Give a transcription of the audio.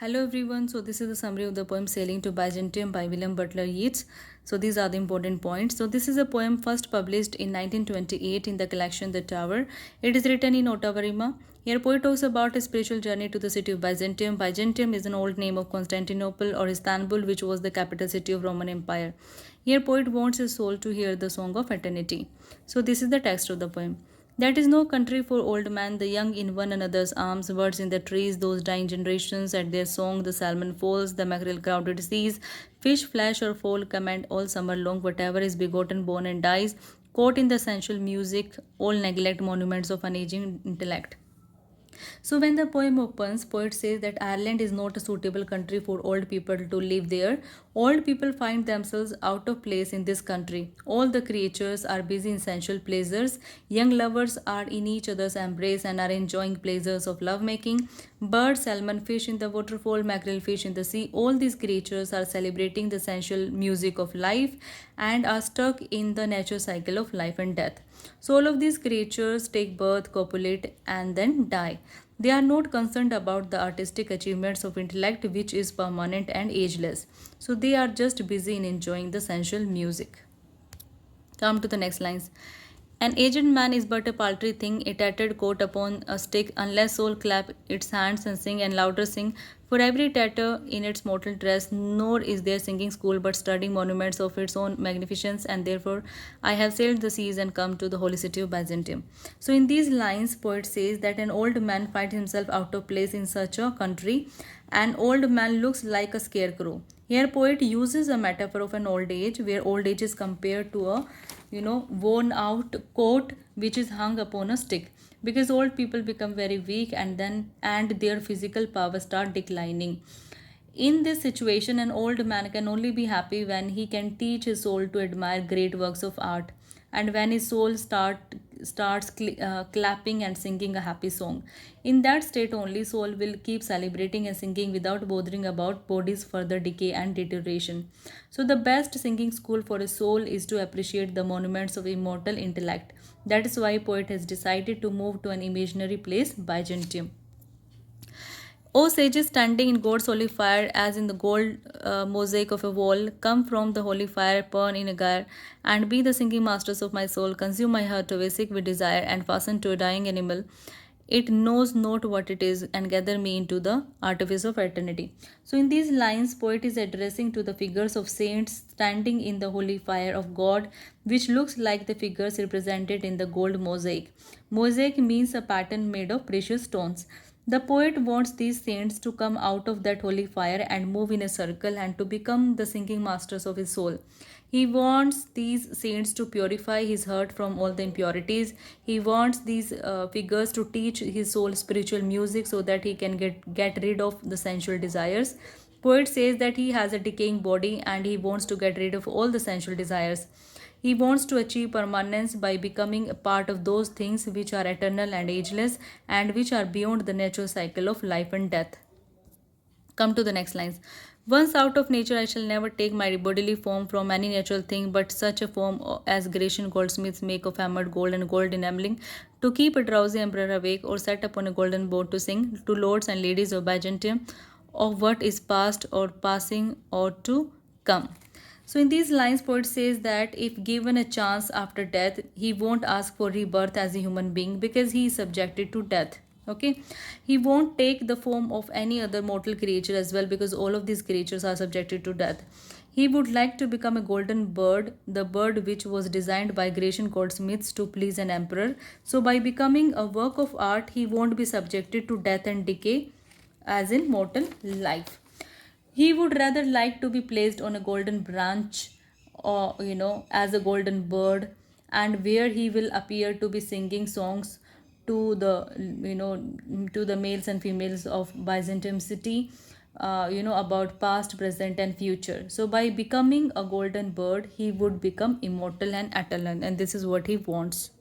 Hello everyone. So this is the summary of the poem Sailing to Byzantium by William Butler Yeats. So these are the important points. So this is a poem first published in 1928 in the collection The Tower. It is written in Ottava Rima. Here poet talks about a spiritual journey to the city of Byzantium. Byzantium is an old name of Constantinople or Istanbul, which was the capital city of Roman Empire. Here poet wants his soul to hear the song of eternity. So this is the text of the poem. That is no country for old men, the young in one another's arms, birds in the trees, those dying generations at their song, the salmon falls, the mackerel crowded seas, fish flash or fall, command all summer long, whatever is begotten, born and dies, caught in the sensual music, all neglect monuments of an aging intellect. So when the poem opens, poet says that Ireland is not a suitable country for old people to live there. Old people find themselves out of place in this country. All the creatures are busy in sensual pleasures. Young lovers are in each other's embrace and are enjoying pleasures of lovemaking. Birds, salmon, fish in the waterfall, mackerel fish in the sea, all these creatures are celebrating the sensual music of life and are stuck in the natural cycle of life and death. So all of these creatures take birth, copulate, and then die. They are not concerned about the artistic achievements of intellect, which is permanent and ageless. So they are just busy in enjoying the sensual music. Come to the next lines. An aged man is but a paltry thing, a tattered coat upon a stick, unless soul clap its hands and sing and louder sing. For every tatter in its mortal dress, nor is there singing school but studying monuments of its own magnificence, and therefore I have sailed the seas and come to the holy city of Byzantium. So in these lines, poet says that an old man finds himself out of place in such a country. An old man looks like a scarecrow. Here poet uses a metaphor of an old age, where old age is compared to a worn out coat which is hung upon a stick, because old people become very weak and their physical power start declining. In this situation, an old man can only be happy when he can teach his soul to admire great works of art, and when his soul starts clapping and singing a happy song. In that state only, soul will keep celebrating and singing without bothering about body's further decay and deterioration. So the best singing school for a soul is to appreciate the monuments of immortal intellect. That is why poet has decided to move to an imaginary place, Byzantium. O sages standing in God's holy fire, as in the gold mosaic of a wall, come from the holy fire, burn in a gyre, and be the singing masters of my soul. Consume my heart away, sick with desire, and fasten to a dying animal. It knows not what it is, and gather me into the artifice of eternity. So, in these lines, poet is addressing to the figures of saints standing in the holy fire of God, which looks like the figures represented in the gold mosaic. Mosaic means a pattern made of precious stones. The poet wants these saints to come out of that holy fire and move in a circle and to become the singing masters of his soul. He wants these saints to purify his heart from all the impurities. He wants these figures to teach his soul spiritual music so that he can get rid of the sensual desires. Poet says that he has a decaying body and he wants to get rid of all the sensual desires. He wants to achieve permanence by becoming a part of those things which are eternal and ageless and which are beyond the natural cycle of life and death. Come to the next lines. Once out of nature, I shall never take my bodily form from any natural thing, but such a form as Grecian goldsmiths make of hammered gold and gold enameling, to keep a drowsy emperor awake, or set upon a golden board to sing to lords and ladies of Byzantium of what is past or passing or to come. So in these lines, poet says that if given a chance after death, he won't ask for rebirth as a human being because he is subjected to death. Okay, he won't take the form of any other mortal creature as well because all of these creatures are subjected to death. He would like to become a golden bird, the bird which was designed by Grecian goldsmiths to please an emperor. So by becoming a work of art, he won't be subjected to death and decay as in mortal life. He would rather like to be placed on a golden branch or as a golden bird, and where he will appear to be singing songs to the to the males and females of Byzantium city, about past, present and future. So by becoming a golden bird, he would become immortal and eternal, and this is what he wants.